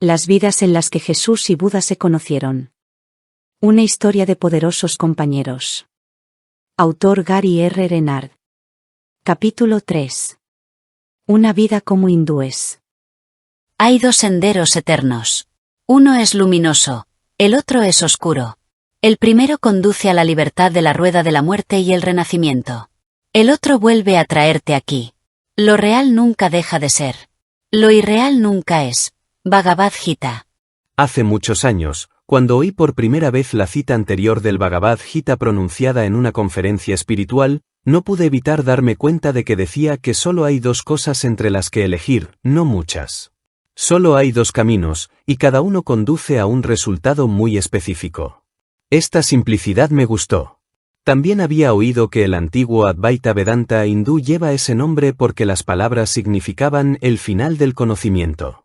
Las vidas en las que Jesús y Buda se conocieron. Una historia de poderosos compañeros. Autor Gary R. Renard. Capítulo 3. Una vida como hindúes. Hay dos senderos eternos. Uno es luminoso, el otro es oscuro. El primero conduce a la libertad de la rueda de la muerte y el renacimiento. El otro vuelve a traerte aquí. Lo real nunca deja de ser. Lo irreal nunca es. Bhagavad Gita. Hace muchos años, cuando oí por primera vez la cita anterior del Bhagavad Gita pronunciada en una conferencia espiritual, no pude evitar darme cuenta de que decía que solo hay dos cosas entre las que elegir, no muchas. Solo hay dos caminos, y cada uno conduce a un resultado muy específico. Esta simplicidad me gustó. También había oído que el antiguo Advaita Vedanta hindú lleva ese nombre porque las palabras significaban el final del conocimiento.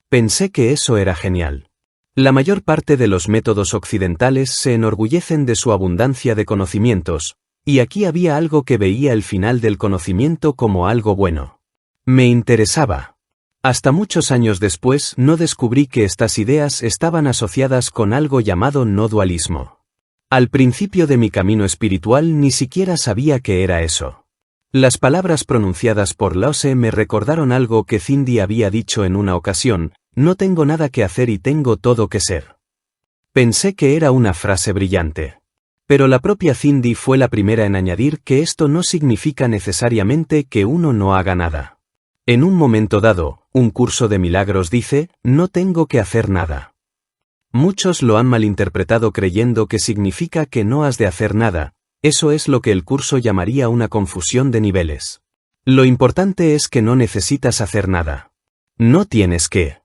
Pensé que eso era genial. La mayor parte de los métodos occidentales se enorgullecen de su abundancia de conocimientos, y aquí había algo que veía el final del conocimiento como algo bueno. Me interesaba. Hasta muchos años después no descubrí que estas ideas estaban asociadas con algo llamado no dualismo. Al principio de mi camino espiritual ni siquiera sabía qué era eso. Las palabras pronunciadas por Lao Tse me recordaron algo que Cindy había dicho en una ocasión: no tengo nada que hacer y tengo todo que ser. Pensé que era una frase brillante. Pero la propia Cindy fue la primera en añadir que esto no significa necesariamente que uno no haga nada. En un momento dado, un curso de milagros dice, no tengo que hacer nada. Muchos lo han malinterpretado creyendo que significa que no has de hacer nada. Eso es lo que el curso llamaría una confusión de niveles. Lo importante es que no necesitas hacer nada. No tienes que.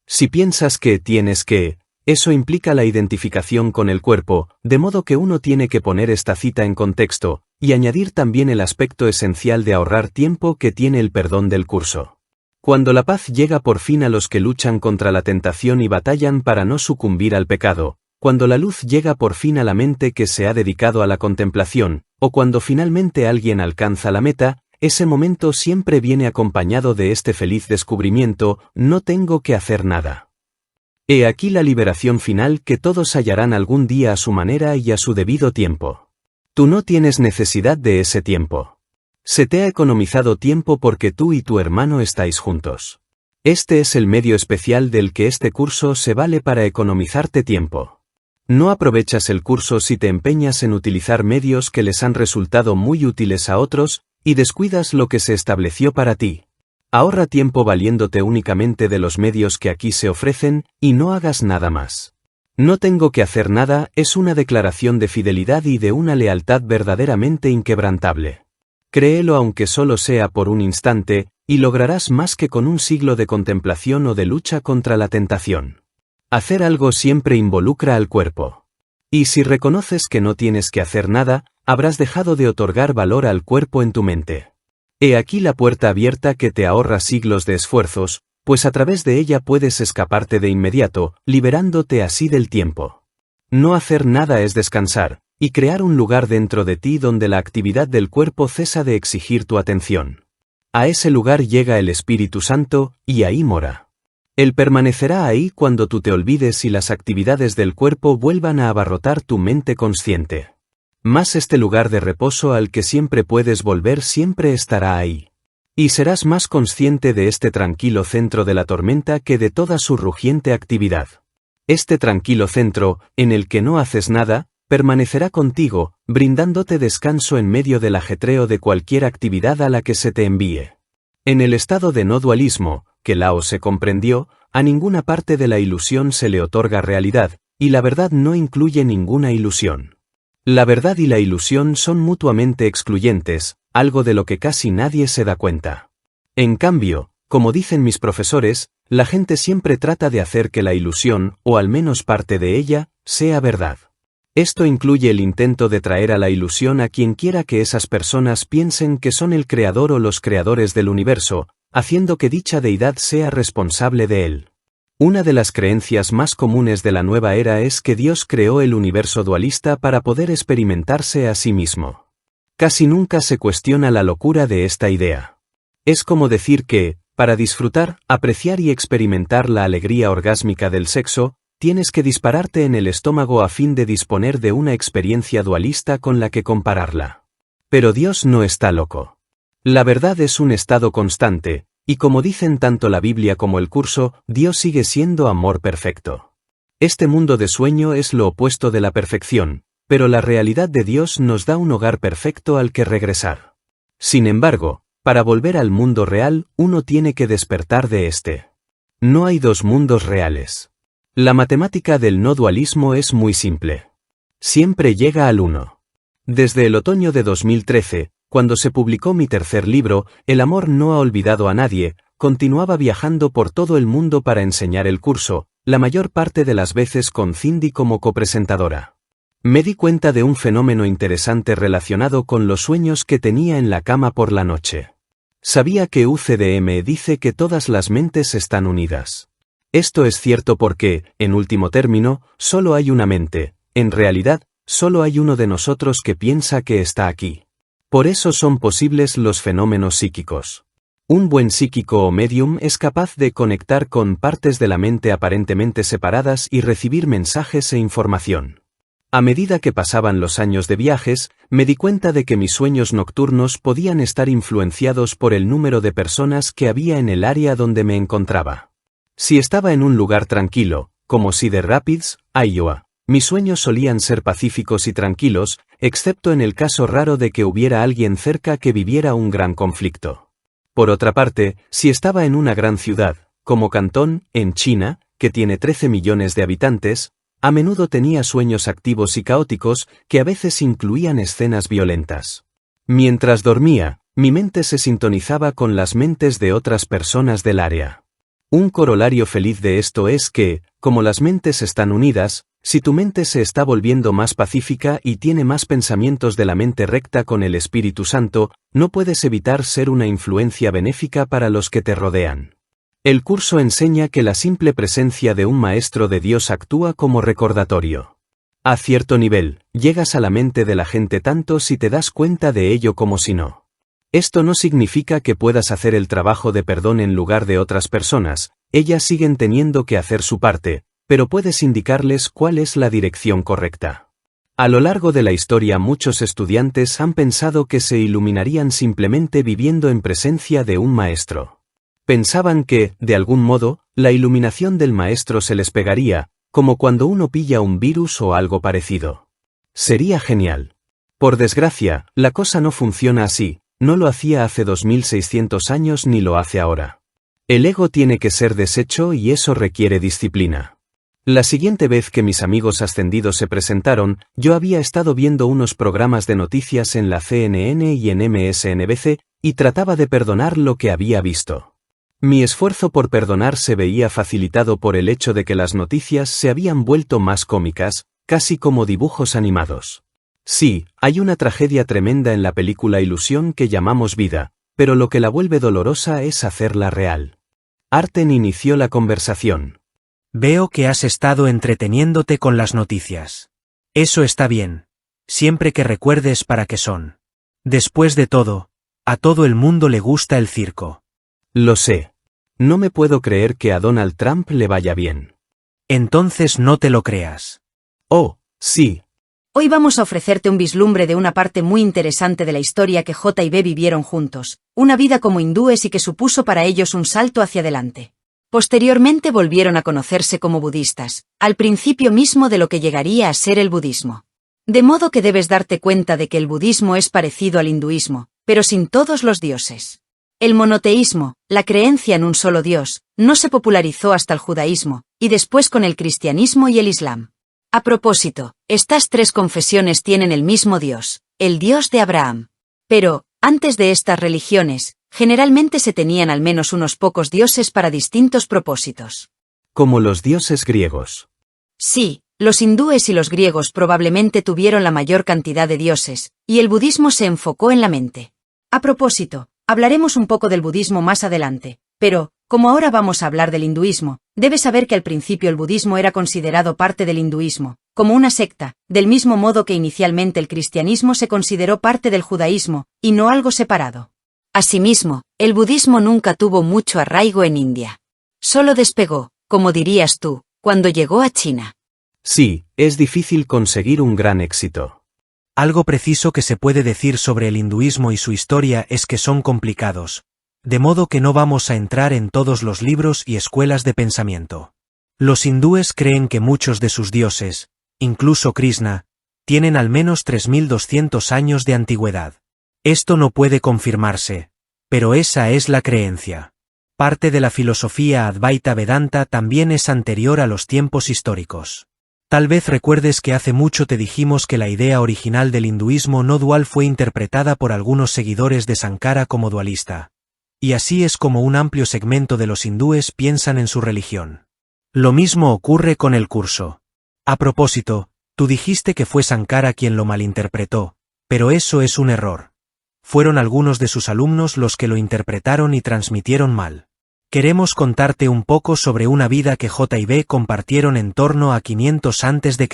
Si piensas que tienes que, eso implica la identificación con el cuerpo, de modo que uno tiene que poner esta cita en contexto, y añadir también el aspecto esencial de ahorrar tiempo que tiene el perdón del curso. Cuando la paz llega por fin a los que luchan contra la tentación y batallan para no sucumbir al pecado, cuando la luz llega por fin a la mente que se ha dedicado a la contemplación, o cuando finalmente alguien alcanza la meta, ese momento siempre viene acompañado de este feliz descubrimiento: no tengo que hacer nada. He aquí la liberación final que todos hallarán algún día a su manera y a su debido tiempo. Tú no tienes necesidad de ese tiempo. Se te ha economizado tiempo porque tú y tu hermano estáis juntos. Este es el medio especial del que este curso se vale para economizarte tiempo. No aprovechas el curso si te empeñas en utilizar medios que les han resultado muy útiles a otros, y descuidas lo que se estableció para ti. Ahorra tiempo valiéndote únicamente de los medios que aquí se ofrecen, y no hagas nada más. No tengo que hacer nada es una declaración de fidelidad y de una lealtad verdaderamente inquebrantable. Créelo aunque solo sea por un instante, y lograrás más que con un siglo de contemplación o de lucha contra la tentación. Hacer algo siempre involucra al cuerpo. Y si reconoces que no tienes que hacer nada, habrás dejado de otorgar valor al cuerpo en tu mente. He aquí la puerta abierta que te ahorra siglos de esfuerzos, pues a través de ella puedes escaparte de inmediato, liberándote así del tiempo. No hacer nada es descansar, y crear un lugar dentro de ti donde la actividad del cuerpo cesa de exigir tu atención. A ese lugar llega el Espíritu Santo, y ahí mora. Él permanecerá ahí cuando tú te olvides y las actividades del cuerpo vuelvan a abarrotar tu mente consciente. Más este lugar de reposo al que siempre puedes volver siempre estará ahí. Y serás más consciente de este tranquilo centro de la tormenta que de toda su rugiente actividad. Este tranquilo centro, en el que no haces nada, permanecerá contigo, brindándote descanso en medio del ajetreo de cualquier actividad a la que se te envíe. En el estado de no dualismo, que Lao Tse comprendió, a ninguna parte de la ilusión se le otorga realidad, y la verdad no incluye ninguna ilusión. La verdad y la ilusión son mutuamente excluyentes, algo de lo que casi nadie se da cuenta. En cambio, como dicen mis profesores, la gente siempre trata de hacer que la ilusión, o al menos parte de ella, sea verdad. Esto incluye el intento de traer a la ilusión a quien quiera que esas personas piensen que son el creador o los creadores del universo, haciendo que dicha deidad sea responsable de él. Una de las creencias más comunes de la nueva era es que Dios creó el universo dualista para poder experimentarse a sí mismo. Casi nunca se cuestiona la locura de esta idea. Es como decir que, Para disfrutar, apreciar y experimentar la alegría orgásmica del sexo, tienes que dispararte en el estómago a fin de disponer de una experiencia dualista con la que compararla. Pero Dios no está loco. La verdad es un estado constante, y como dicen tanto la Biblia como el curso, Dios sigue siendo amor perfecto. Este mundo de sueño es lo opuesto de la perfección, pero la realidad de Dios nos da un hogar perfecto al que regresar. Sin embargo, para volver al mundo real, uno tiene que despertar de este. No hay dos mundos reales. La matemática del no dualismo es muy simple. Siempre llega al uno. Desde el otoño de 2013, cuando se publicó mi tercer libro, El amor no ha olvidado a nadie, continuaba viajando por todo el mundo para enseñar el curso, la mayor parte de las veces con Cindy como copresentadora. Me di cuenta de un fenómeno interesante relacionado con los sueños que tenía en la cama por la noche. Sabía que UCDM dice que todas las mentes están unidas. Esto es cierto porque, en último término, solo hay una mente, en realidad, solo hay uno de nosotros que piensa que está aquí. Por eso son posibles los fenómenos psíquicos. Un buen psíquico o medium es capaz de conectar con partes de la mente aparentemente separadas y recibir mensajes e información. A medida que pasaban los años de viajes, me di cuenta de que mis sueños nocturnos podían estar influenciados por el número de personas que había en el área donde me encontraba. Si estaba en un lugar tranquilo, como Cedar Rapids, Iowa, mis sueños solían ser pacíficos y tranquilos, excepto en el caso raro de que hubiera alguien cerca que viviera un gran conflicto. Por otra parte, si estaba en una gran ciudad, como Cantón, en China, que tiene 13 millones de habitantes, a menudo tenía sueños activos y caóticos que a veces incluían escenas violentas. Mientras dormía, mi mente se sintonizaba con las mentes de otras personas del área. Un corolario feliz de esto es que, como las mentes están unidas, si tu mente se está volviendo más pacífica y tiene más pensamientos de la mente recta con el Espíritu Santo, no puedes evitar ser una influencia benéfica para los que te rodean. El curso enseña que la simple presencia de un maestro de Dios actúa como recordatorio. A cierto nivel, llegas a la mente de la gente tanto si te das cuenta de ello como si no. Esto no significa que puedas hacer el trabajo de perdón en lugar de otras personas, ellas siguen teniendo que hacer su parte, pero puedes indicarles cuál es la dirección correcta. A lo largo de la historia muchos estudiantes han pensado que se iluminarían simplemente viviendo en presencia de un maestro. Pensaban que, de algún modo, la iluminación del maestro se les pegaría, como cuando uno pilla un virus o algo parecido. Sería genial. Por desgracia, la cosa no funciona así, no lo hacía hace 2600 años ni lo hace ahora. El ego tiene que ser deshecho y eso requiere disciplina. La siguiente vez que mis amigos ascendidos se presentaron, yo había estado viendo unos programas de noticias en la CNN y en MSNBC, y trataba de perdonar lo que había visto. Mi esfuerzo por perdonar se veía facilitado por el hecho de que las noticias se habían vuelto más cómicas, casi como dibujos animados. Sí, hay una tragedia tremenda en la película Ilusión que llamamos vida, pero lo que la vuelve dolorosa es hacerla real. Arten inició la conversación. Veo que has estado entreteniéndote con las noticias. Eso está bien. Siempre que recuerdes para qué son. Después de todo, a todo el mundo le gusta el circo. Lo sé. No me puedo creer que a Donald Trump le vaya bien. Entonces no te lo creas. Oh, sí. Hoy vamos a ofrecerte un vislumbre de una parte muy interesante de la historia que J y B vivieron juntos, una vida como hindúes y que supuso para ellos un salto hacia adelante. Posteriormente volvieron a conocerse como budistas, al principio mismo de lo que llegaría a ser el budismo. De modo que debes darte cuenta de que el budismo es parecido al hinduismo, pero sin todos los dioses. El monoteísmo, la creencia en un solo dios, no se popularizó hasta el judaísmo, y después con el cristianismo y el islam. A propósito, estas tres confesiones tienen el mismo Dios, el Dios de Abraham. Pero, antes de estas religiones, generalmente se tenían al menos unos pocos dioses para distintos propósitos. Como los dioses griegos. Sí, los hindúes y los griegos probablemente tuvieron la mayor cantidad de dioses, y el budismo se enfocó en la mente. A propósito, hablaremos un poco del budismo más adelante, pero, como ahora vamos a hablar del hinduismo, debes saber que al principio el budismo era considerado parte del hinduismo, como una secta, del mismo modo que inicialmente el cristianismo se consideró parte del judaísmo, y no algo separado. Asimismo, el budismo nunca tuvo mucho arraigo en India. Solo despegó, como dirías tú, cuando llegó a China. Sí, es difícil conseguir un gran éxito. Algo preciso que se puede decir sobre el hinduismo y su historia es que son complicados, de modo que no vamos a entrar en todos los libros y escuelas de pensamiento. Los hindúes creen que muchos de sus dioses, incluso Krishna, tienen al menos 3200 años de antigüedad. Esto no puede confirmarse, pero esa es la creencia. Parte de la filosofía Advaita Vedanta también es anterior a los tiempos históricos. Tal vez recuerdes que hace mucho te dijimos que la idea original del hinduismo no dual fue interpretada por algunos seguidores de Sankara como dualista. Y así es como un amplio segmento de los hindúes piensan en su religión. Lo mismo ocurre con el curso. A propósito, tú dijiste que fue Sankara quien lo malinterpretó, pero eso es un error. Fueron algunos de sus alumnos los que lo interpretaron y transmitieron mal. Queremos contarte un poco sobre una vida que J y B compartieron en torno a 500 a.C.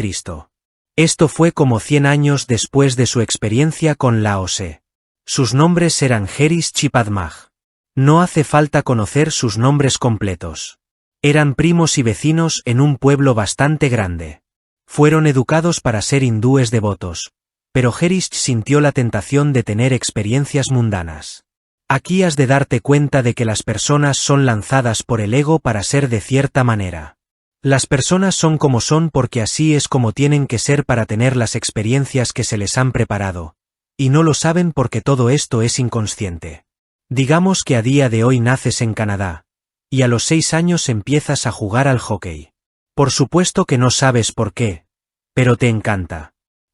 Esto fue como 100 años después de su experiencia con Lao Tse. Sus nombres eran Herish y Padmaj. No hace falta conocer sus nombres completos. Eran primos y vecinos en un pueblo bastante grande. Fueron educados para ser hindúes devotos, pero Herish sintió la tentación de tener experiencias mundanas. Aquí has de darte cuenta de que las personas son lanzadas por el ego para ser de cierta manera. Las personas son como son porque así es como tienen que ser para tener las experiencias que se les han preparado, y no lo saben porque todo esto es inconsciente. Digamos que a día de hoy naces en Canadá, y a los 6 años empiezas a jugar al hockey. Por supuesto que no sabes por qué, pero te encanta.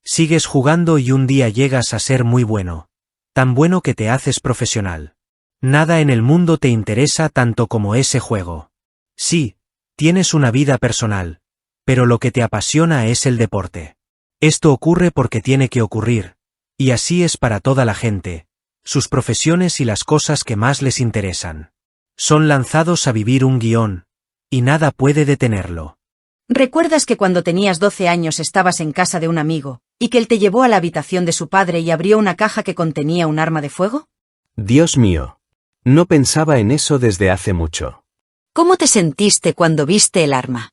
Sigues jugando y un día llegas a ser muy bueno, tan bueno que te haces profesional. Nada en el mundo te interesa tanto como ese juego. Sí, tienes una vida personal, pero lo que te apasiona es el deporte. Esto ocurre porque tiene que ocurrir, y así es para toda la gente, sus profesiones y las cosas que más les interesan. Son lanzados a vivir un guión, y nada puede detenerlo. ¿Recuerdas que cuando tenías 12 años estabas en casa de un amigo, y que él te llevó a la habitación de su padre y abrió una caja que contenía un arma de fuego? Dios mío. No pensaba en eso desde hace mucho. ¿Cómo te sentiste cuando viste el arma?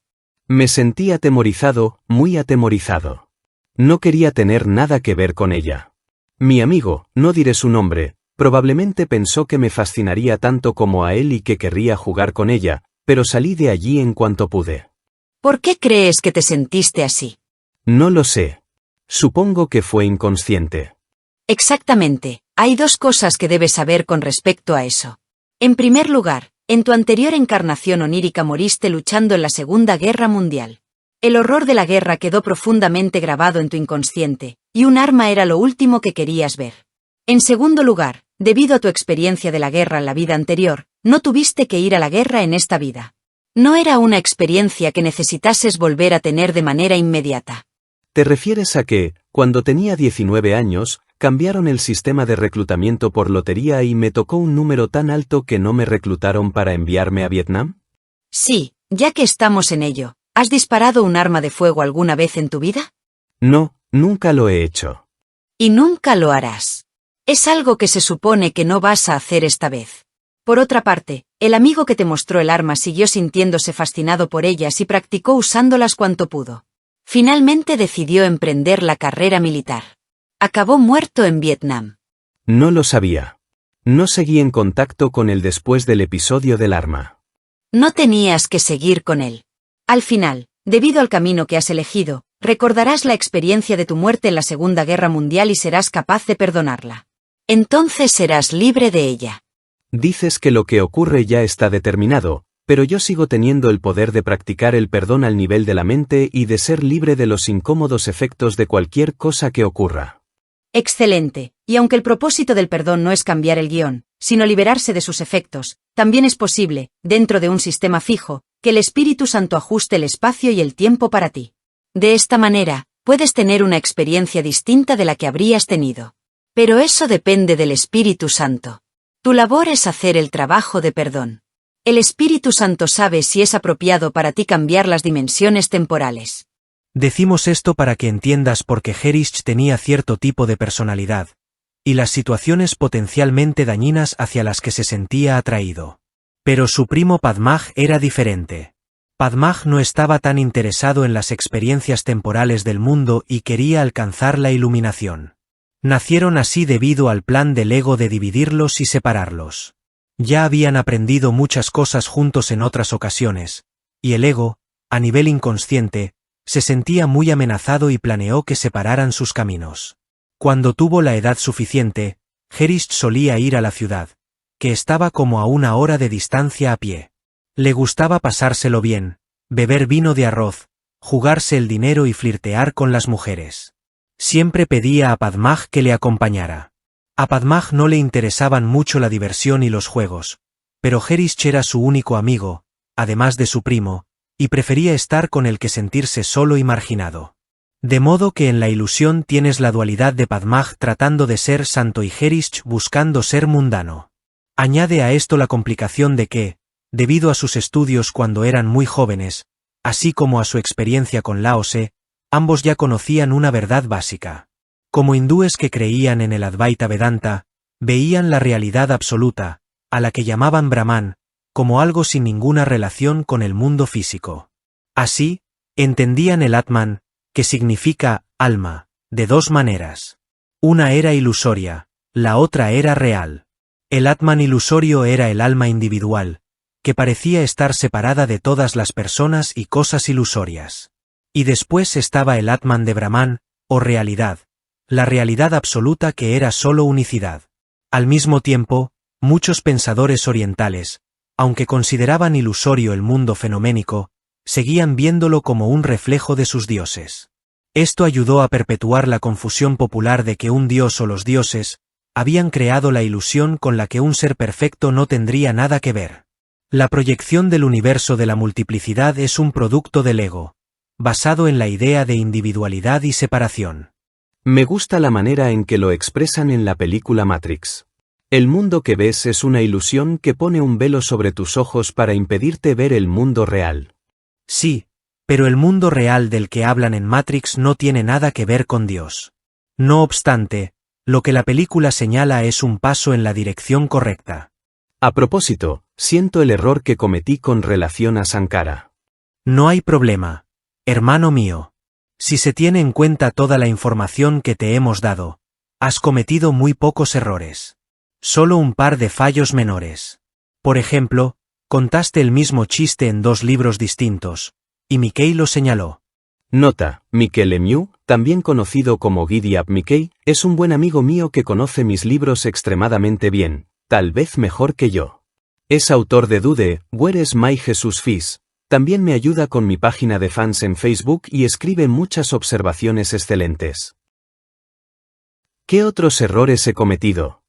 Me sentí atemorizado, muy atemorizado. No quería tener nada que ver con ella. Mi amigo, no diré su nombre, probablemente pensó que me fascinaría tanto como a él y que querría jugar con ella, pero salí de allí en cuanto pude. ¿Por qué crees que te sentiste así? No lo sé. Supongo que fue inconsciente. Exactamente, hay 2 cosas que debes saber con respecto a eso. En primer lugar, en tu anterior encarnación onírica moriste luchando en la Segunda Guerra Mundial. El horror de la guerra quedó profundamente grabado en tu inconsciente, y un arma era lo último que querías ver. En segundo lugar, debido a tu experiencia de la guerra en la vida anterior, no tuviste que ir a la guerra en esta vida. No era una experiencia que necesitases volver a tener de manera inmediata. ¿Te refieres a que, cuando tenía 19 años, cambiaron el sistema de reclutamiento por lotería y me tocó un número tan alto que no me reclutaron para enviarme a Vietnam? Sí, ya que estamos en ello, ¿has disparado un arma de fuego alguna vez en tu vida? No, nunca lo he hecho. Y nunca lo harás. Es algo que se supone que no vas a hacer esta vez. Por otra parte, el amigo que te mostró el arma siguió sintiéndose fascinado por ellas y practicó usándolas cuanto pudo. Finalmente decidió emprender la carrera militar. Acabó muerto en Vietnam. No lo sabía. No seguí en contacto con él después del episodio del arma. No tenías que seguir con él. Al final, debido al camino que has elegido, recordarás la experiencia de tu muerte en la Segunda Guerra Mundial y serás capaz de perdonarla. Entonces serás libre de ella. Dices que lo que ocurre ya está determinado, pero yo sigo teniendo el poder de practicar el perdón al nivel de la mente y de ser libre de los incómodos efectos de cualquier cosa que ocurra. Excelente, y aunque el propósito del perdón no es cambiar el guión, sino liberarse de sus efectos, también es posible, dentro de un sistema fijo, que el Espíritu Santo ajuste el espacio y el tiempo para ti. De esta manera, puedes tener una experiencia distinta de la que habrías tenido. Pero eso depende del Espíritu Santo. Tu labor es hacer el trabajo de perdón. El Espíritu Santo sabe si es apropiado para ti cambiar las dimensiones temporales. Decimos esto para que entiendas por qué Herish tenía cierto tipo de personalidad, y las situaciones potencialmente dañinas hacia las que se sentía atraído. Pero su primo Padmaj era diferente. Padmaj no estaba tan interesado en las experiencias temporales del mundo y quería alcanzar la iluminación. Nacieron así debido al plan del ego de dividirlos y separarlos. Ya habían aprendido muchas cosas juntos en otras ocasiones, y el ego, a nivel inconsciente, se sentía muy amenazado y planeó que separaran sus caminos. Cuando tuvo la edad suficiente, Herish solía ir a la ciudad, que estaba como a 1 hora de distancia a pie. Le gustaba pasárselo bien, beber vino de arroz, jugarse el dinero y flirtear con las mujeres. Siempre pedía a Padmaj que le acompañara. A Padmaj no le interesaban mucho la diversión y los juegos, pero Herish era su único amigo, además de su primo, y prefería estar con el que sentirse solo y marginado. De modo que en la ilusión tienes la dualidad de Padmaj tratando de ser santo y Herish buscando ser mundano. Añade a esto la complicación de que, debido a sus estudios cuando eran muy jóvenes, así como a su experiencia con Laose, ambos ya conocían una verdad básica. Como hindúes que creían en el Advaita Vedanta, veían la realidad absoluta, a la que llamaban Brahman, como algo sin ninguna relación con el mundo físico. Así, entendían el Atman, que significa alma, de 2 maneras. Una era ilusoria, la otra era real. El Atman ilusorio era el alma individual, que parecía estar separada de todas las personas y cosas ilusorias. Y después estaba el Atman de Brahman, o realidad, la realidad absoluta que era solo unicidad. Al mismo tiempo, muchos pensadores orientales, aunque consideraban ilusorio el mundo fenoménico, seguían viéndolo como un reflejo de sus dioses. Esto ayudó a perpetuar la confusión popular de que un dios o los dioses habían creado la ilusión con la que un ser perfecto no tendría nada que ver. La proyección del universo de la multiplicidad es un producto del ego, basado en la idea de individualidad y separación. Me gusta la manera en que lo expresan en la película Matrix. El mundo que ves es una ilusión que pone un velo sobre tus ojos para impedirte ver el mundo real. Sí, pero el mundo real del que hablan en Matrix no tiene nada que ver con Dios. No obstante, lo que la película señala es un paso en la dirección correcta. A propósito, siento el error que cometí con relación a Sankara. No hay problema, hermano mío. Si se tiene en cuenta toda la información que te hemos dado, has cometido muy pocos errores. Solo un par de fallos menores. Por ejemplo, contaste el mismo chiste en 2 libros distintos, y Mickey lo señaló. Nota, Miquel Lemieux, también conocido como Giddy-Up Mickey, es un buen amigo mío que conoce mis libros extremadamente bien, tal vez mejor que yo. Es autor de Dude, Where is my Jesus Fish. También me ayuda con mi página de fans en Facebook y escribe muchas observaciones excelentes. ¿Qué otros errores he cometido?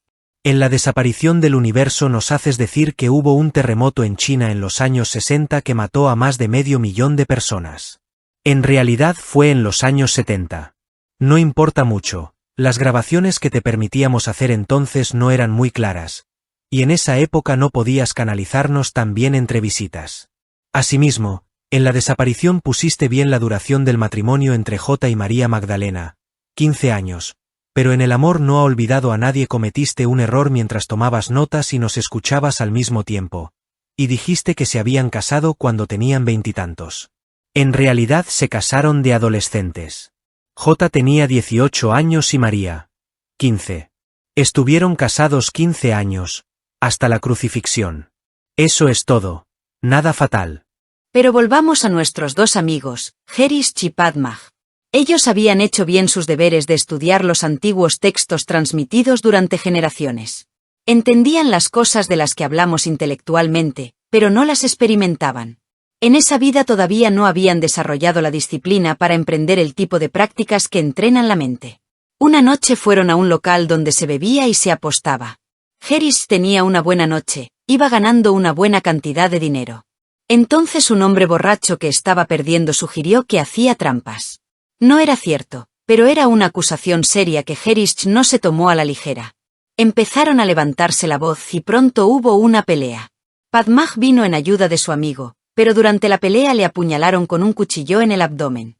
En la desaparición del universo nos haces decir que hubo un terremoto en China en los años 60 que mató a más de 500.000 de personas. En realidad fue en los años 70. No importa mucho, las grabaciones que te permitíamos hacer entonces no eran muy claras, y en esa época no podías canalizarnos tan bien entre visitas. Asimismo, en la desaparición pusiste bien la duración del matrimonio entre J y María Magdalena, 15 años, pero en el amor no ha olvidado a nadie cometiste un error mientras tomabas notas y nos escuchabas al mismo tiempo, y dijiste que se habían casado cuando tenían 20 y tantos. En realidad se casaron de adolescentes. J tenía 18 años y María, 15. Estuvieron casados 15 años, hasta la crucifixión. Eso es todo, nada fatal. Pero volvamos a nuestros 2 amigos, Herish y Padmaj. Ellos habían hecho bien sus deberes de estudiar los antiguos textos transmitidos durante generaciones. Entendían las cosas de las que hablamos intelectualmente, pero no las experimentaban. En esa vida todavía no habían desarrollado la disciplina para emprender el tipo de prácticas que entrenan la mente. Una noche fueron a un local donde se bebía y se apostaba. Herish tenía una buena noche, iba ganando una buena cantidad de dinero. Entonces un hombre borracho que estaba perdiendo sugirió que hacía trampas. No era cierto, pero era una acusación seria que Herish no se tomó a la ligera. Empezaron a levantarse la voz y pronto hubo una pelea. Padmaj vino en ayuda de su amigo, pero durante la pelea le apuñalaron con un cuchillo en el abdomen.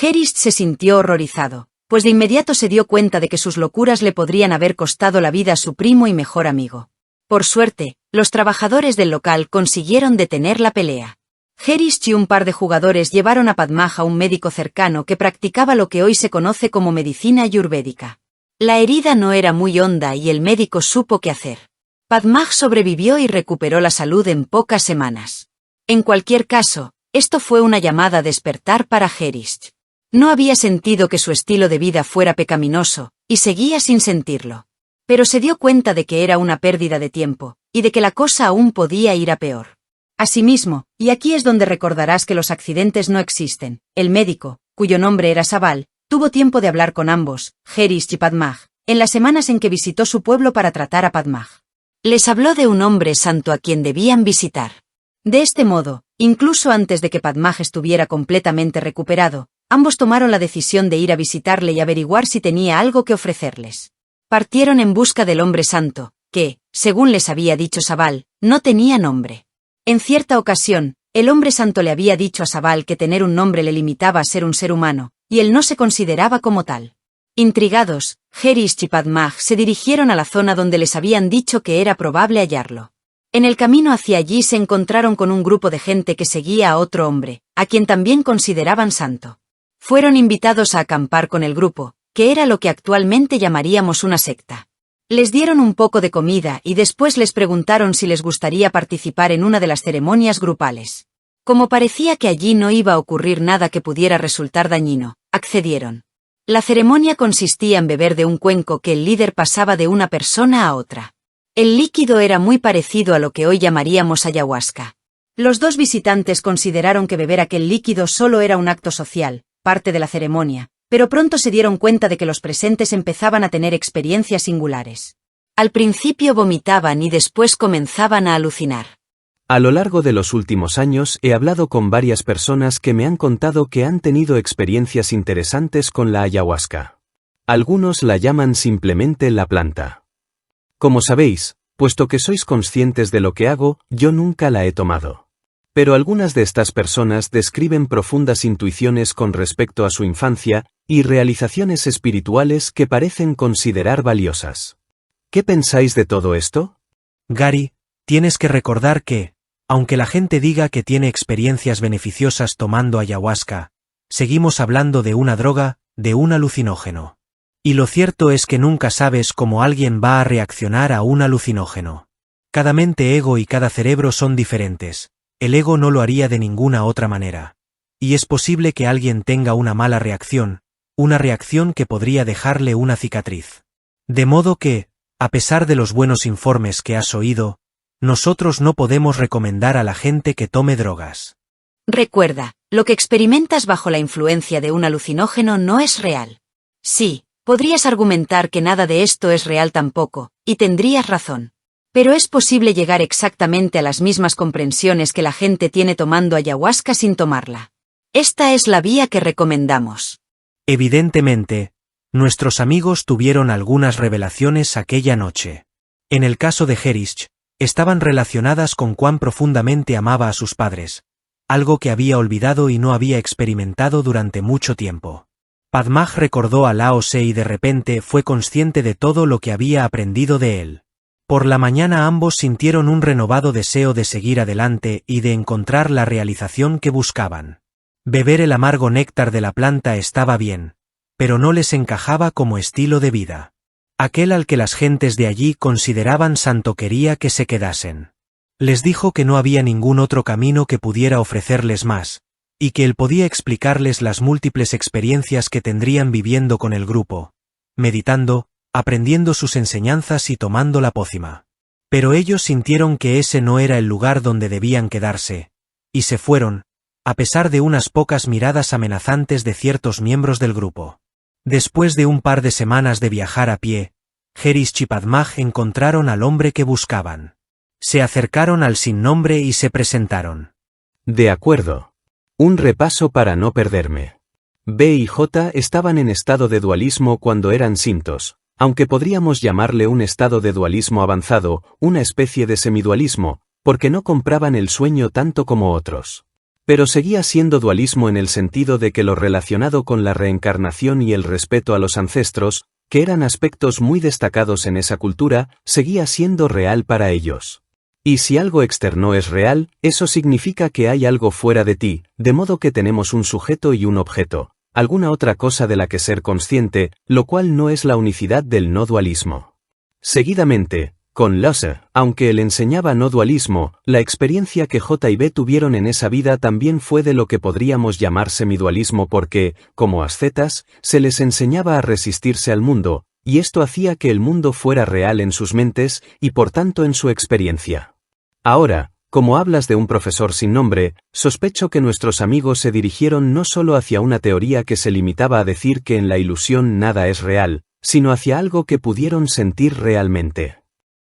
Herish se sintió horrorizado, pues de inmediato se dio cuenta de que sus locuras le podrían haber costado la vida a su primo y mejor amigo. Por suerte, los trabajadores del local consiguieron detener la pelea. Herish y un par de jugadores llevaron a Padmaj a un médico cercano que practicaba lo que hoy se conoce como medicina ayurvédica. La herida no era muy honda y el médico supo qué hacer. Padmaj sobrevivió y recuperó la salud en pocas semanas. En cualquier caso, esto fue una llamada a despertar para Herish. No había sentido que su estilo de vida fuera pecaminoso, y seguía sin sentirlo. Pero se dio cuenta de que era una pérdida de tiempo, y de que la cosa aún podía ir a peor. Asimismo, y aquí es donde recordarás que los accidentes no existen, el médico, cuyo nombre era Sabal, tuvo tiempo de hablar con ambos, Herish y Padmaj, en las semanas en que visitó su pueblo para tratar a Padmaj. Les habló de un hombre santo a quien debían visitar. De este modo, incluso antes de que Padmaj estuviera completamente recuperado, ambos tomaron la decisión de ir a visitarle y averiguar si tenía algo que ofrecerles. Partieron en busca del hombre santo, que, según les había dicho Sabal, no tenía nombre. En cierta ocasión, el hombre santo le había dicho a Sabal que tener un nombre le limitaba a ser un ser humano, y él no se consideraba como tal. Intrigados, Herish y Padmaj se dirigieron a la zona donde les habían dicho que era probable hallarlo. En el camino hacia allí se encontraron con un grupo de gente que seguía a otro hombre, a quien también consideraban santo. Fueron invitados a acampar con el grupo, que era lo que actualmente llamaríamos una secta. Les dieron un poco de comida y después les preguntaron si les gustaría participar en una de las ceremonias grupales. Como parecía que allí no iba a ocurrir nada que pudiera resultar dañino, accedieron. La ceremonia consistía en beber de un cuenco que el líder pasaba de una persona a otra. El líquido era muy parecido a lo que hoy llamaríamos ayahuasca. Los dos visitantes consideraron que beber aquel líquido solo era un acto social, parte de la ceremonia, pero pronto se dieron cuenta de que los presentes empezaban a tener experiencias singulares. Al principio vomitaban y después comenzaban a alucinar. A lo largo de los últimos años he hablado con varias personas que me han contado que han tenido experiencias interesantes con la ayahuasca. Algunos la llaman simplemente la planta. Como sabéis, puesto que sois conscientes de lo que hago, yo nunca la he tomado. Pero algunas de estas personas describen profundas intuiciones con respecto a su infancia, y realizaciones espirituales que parecen considerar valiosas. ¿Qué pensáis de todo esto? Gary, tienes que recordar que, aunque la gente diga que tiene experiencias beneficiosas tomando ayahuasca, seguimos hablando de una droga, de un alucinógeno. Y lo cierto es que nunca sabes cómo alguien va a reaccionar a un alucinógeno. Cada mente ego y cada cerebro son diferentes. El ego no lo haría de ninguna otra manera. Y es posible que alguien tenga una mala reacción, una reacción que podría dejarle una cicatriz. De modo que, a pesar de los buenos informes que has oído, nosotros no podemos recomendar a la gente que tome drogas. Recuerda, lo que experimentas bajo la influencia de un alucinógeno no es real. Sí, podrías argumentar que nada de esto es real tampoco, y tendrías razón. Pero es posible llegar exactamente a las mismas comprensiones que la gente tiene tomando ayahuasca sin tomarla. Esta es la vía que recomendamos. Evidentemente, nuestros amigos tuvieron algunas revelaciones aquella noche. En el caso de Herish, estaban relacionadas con cuán profundamente amaba a sus padres, algo que había olvidado y no había experimentado durante mucho tiempo. Padmaj recordó a Lao Tse y de repente fue consciente de todo lo que había aprendido de él. Por la mañana ambos sintieron un renovado deseo de seguir adelante y de encontrar la realización que buscaban. Beber el amargo néctar de la planta estaba bien, pero no les encajaba como estilo de vida. Aquel al que las gentes de allí consideraban santo quería que se quedasen. Les dijo que no había ningún otro camino que pudiera ofrecerles más, y que él podía explicarles las múltiples experiencias que tendrían viviendo con el grupo, meditando, aprendiendo sus enseñanzas y tomando la pócima. Pero ellos sintieron que ese no era el lugar donde debían quedarse, y se fueron, a pesar de unas pocas miradas amenazantes de ciertos miembros del grupo. Después de un par de semanas de viajar a pie, Herish y Padmaj encontraron al hombre que buscaban. Se acercaron al sin nombre y se presentaron. De acuerdo. Un repaso para no perderme. B y J estaban en estado de dualismo cuando eran sintos, aunque podríamos llamarle un estado de dualismo avanzado, una especie de semidualismo, porque no compraban el sueño tanto como otros. Pero seguía siendo dualismo en el sentido de que lo relacionado con la reencarnación y el respeto a los ancestros, que eran aspectos muy destacados en esa cultura, seguía siendo real para ellos. Y si algo externo es real, eso significa que hay algo fuera de ti, de modo que tenemos un sujeto y un objeto, alguna otra cosa de la que ser consciente, lo cual no es la unicidad del no dualismo. Seguidamente, con Lusser, aunque él enseñaba no dualismo, la experiencia que J y B tuvieron en esa vida también fue de lo que podríamos llamar semidualismo porque, como ascetas, se les enseñaba a resistirse al mundo, y esto hacía que el mundo fuera real en sus mentes y por tanto en su experiencia. Ahora, como hablas de un profesor sin nombre, sospecho que nuestros amigos se dirigieron no solo hacia una teoría que se limitaba a decir que en la ilusión nada es real, sino hacia algo que pudieron sentir realmente.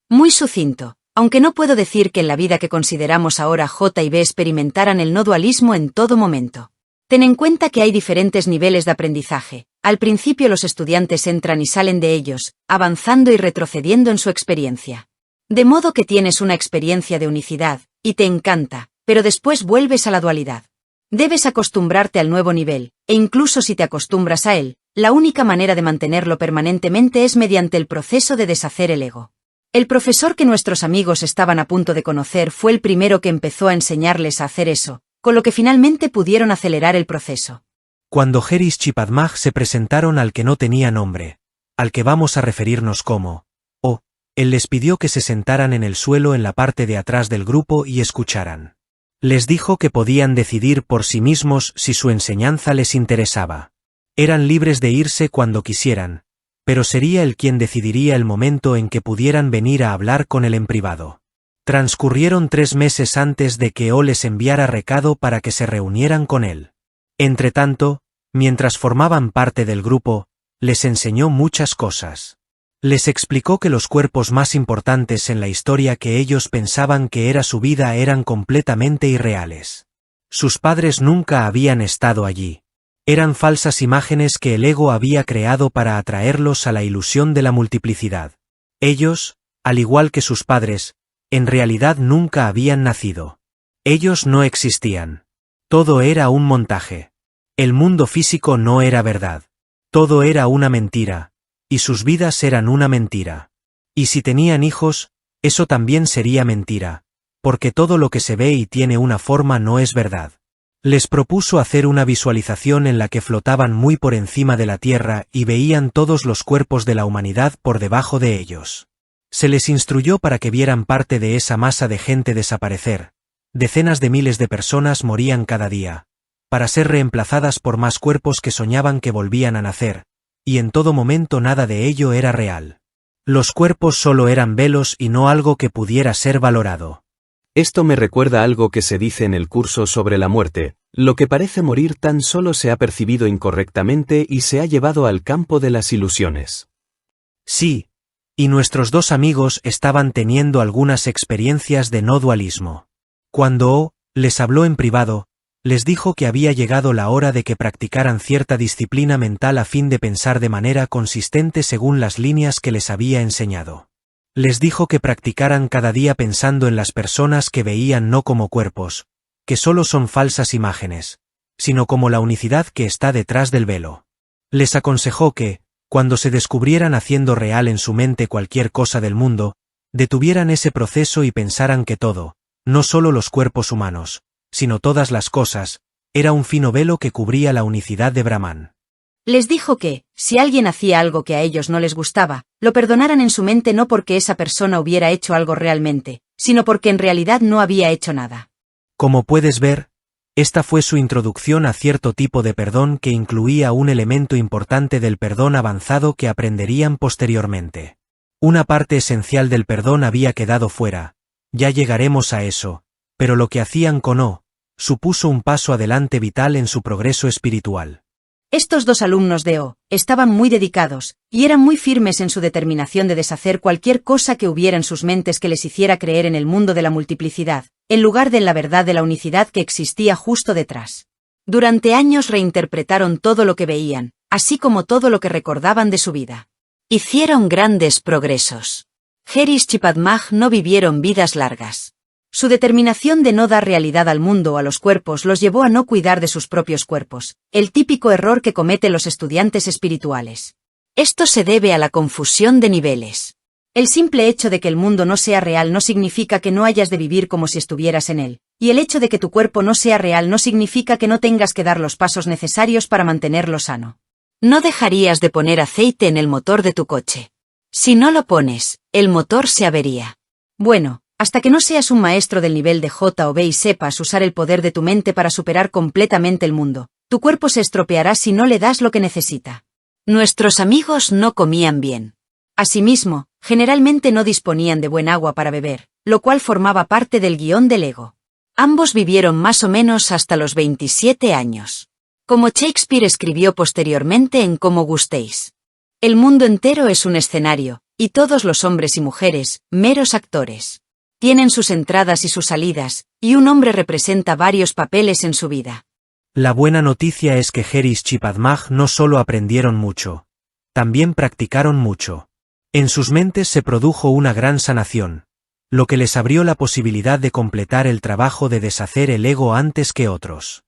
Muy sucinto, aunque no puedo decir que en la vida que consideramos ahora J y B experimentaran el no dualismo en todo momento. Ten en cuenta que hay diferentes niveles de aprendizaje. Al principio los estudiantes entran y salen de ellos, avanzando y retrocediendo en su experiencia. De modo que tienes una experiencia de unicidad, y te encanta, pero después vuelves a la dualidad. Debes acostumbrarte al nuevo nivel, e incluso si te acostumbras a él, la única manera de mantenerlo permanentemente es mediante el proceso de deshacer el ego. El profesor que nuestros amigos estaban a punto de conocer fue el primero que empezó a enseñarles a hacer eso, con lo que finalmente pudieron acelerar el proceso. Cuando Herish y Padmaj se presentaron al que no tenía nombre, al que vamos a referirnos como, él les pidió que se sentaran en el suelo en la parte de atrás del grupo y escucharan. Les dijo que podían decidir por sí mismos si su enseñanza les interesaba. Eran libres de irse cuando quisieran, pero sería él quien decidiría el momento en que pudieran venir a hablar con él en privado. Transcurrieron 3 meses antes de que O les enviara recado para que se reunieran con él. Entretanto, mientras formaban parte del grupo, les enseñó muchas cosas. Les explicó que los cuerpos más importantes en la historia que ellos pensaban que era su vida eran completamente irreales. Sus padres nunca habían estado allí. Eran falsas imágenes que el ego había creado para atraerlos a la ilusión de la multiplicidad. Ellos, al igual que sus padres, en realidad nunca habían nacido. Ellos no existían. Todo era un montaje. El mundo físico no era verdad. Todo era una mentira. Y sus vidas eran una mentira. Y si tenían hijos, eso también sería mentira, porque todo lo que se ve y tiene una forma no es verdad. Les propuso hacer una visualización en la que flotaban muy por encima de la tierra y veían todos los cuerpos de la humanidad por debajo de ellos. Se les instruyó para que vieran parte de esa masa de gente desaparecer. Decenas de miles de personas morían cada día, para ser reemplazadas por más cuerpos que soñaban que volvían a nacer. Y en todo momento nada de ello era real. Los cuerpos solo eran velos y no algo que pudiera ser valorado. Esto me recuerda algo que se dice en el curso sobre la muerte: lo que parece morir tan solo se ha percibido incorrectamente y se ha llevado al campo de las ilusiones. Sí, y nuestros 2 amigos estaban teniendo algunas experiencias de no dualismo. Cuando O les habló en privado, les dijo que había llegado la hora de que practicaran cierta disciplina mental a fin de pensar de manera consistente según las líneas que les había enseñado. Les dijo que practicaran cada día pensando en las personas que veían no como cuerpos, que solo son falsas imágenes, sino como la unicidad que está detrás del velo. Les aconsejó que, cuando se descubrieran haciendo real en su mente cualquier cosa del mundo, detuvieran ese proceso y pensaran que todo, no solo los cuerpos humanos, sino todas las cosas, era un fino velo que cubría la unicidad de Brahman. Les dijo que, si alguien hacía algo que a ellos no les gustaba, lo perdonaran en su mente no porque esa persona hubiera hecho algo realmente, sino porque en realidad no había hecho nada. Como puedes ver, esta fue su introducción a cierto tipo de perdón que incluía un elemento importante del perdón avanzado que aprenderían posteriormente. Una parte esencial del perdón había quedado fuera, ya llegaremos a eso, pero lo que hacían con O supuso un paso adelante vital en su progreso espiritual. Estos 2 alumnos de O estaban muy dedicados, y eran muy firmes en su determinación de deshacer cualquier cosa que hubiera en sus mentes que les hiciera creer en el mundo de la multiplicidad, en lugar de en la verdad de la unicidad que existía justo detrás. Durante años reinterpretaron todo lo que veían, así como todo lo que recordaban de su vida. Hicieron grandes progresos. Herish y Padmaj no vivieron vidas largas. Su determinación de no dar realidad al mundo o a los cuerpos los llevó a no cuidar de sus propios cuerpos, el típico error que cometen los estudiantes espirituales. Esto se debe a la confusión de niveles. El simple hecho de que el mundo no sea real no significa que no hayas de vivir como si estuvieras en él, y el hecho de que tu cuerpo no sea real no significa que no tengas que dar los pasos necesarios para mantenerlo sano. No dejarías de poner aceite en el motor de tu coche. Si no lo pones, el motor se avería. Bueno, hasta que no seas un maestro del nivel de J o B y sepas usar el poder de tu mente para superar completamente el mundo, tu cuerpo se estropeará si no le das lo que necesita. Nuestros amigos no comían bien. Asimismo, generalmente no disponían de buen agua para beber, lo cual formaba parte del guión del ego. Ambos vivieron más o menos hasta los 27 años. Como Shakespeare escribió posteriormente en Como gustéis. El mundo entero es un escenario, y todos los hombres y mujeres, meros actores. Tienen sus entradas y sus salidas, y un hombre representa varios papeles en su vida. La buena noticia es que Herish y Padmaj no solo aprendieron mucho, también practicaron mucho. En sus mentes se produjo una gran sanación, lo que les abrió la posibilidad de completar el trabajo de deshacer el ego antes que otros.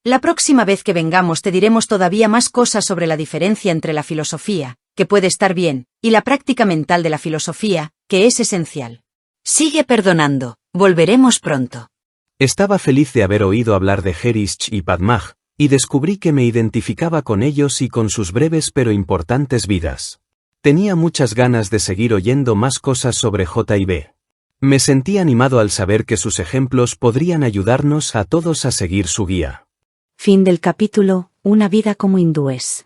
La próxima vez que vengamos te diremos todavía más cosas sobre la diferencia entre la filosofía, que puede estar bien, y la práctica mental de la filosofía, que es esencial. Sigue perdonando, volveremos pronto. Estaba feliz de haber oído hablar de Herish y Padmaj, y descubrí que me identificaba con ellos y con sus breves pero importantes vidas. Tenía muchas ganas de seguir oyendo más cosas sobre J y B. Me sentí animado al saber que sus ejemplos podrían ayudarnos a todos a seguir su guía. Fin del capítulo, Una vida como hindúes.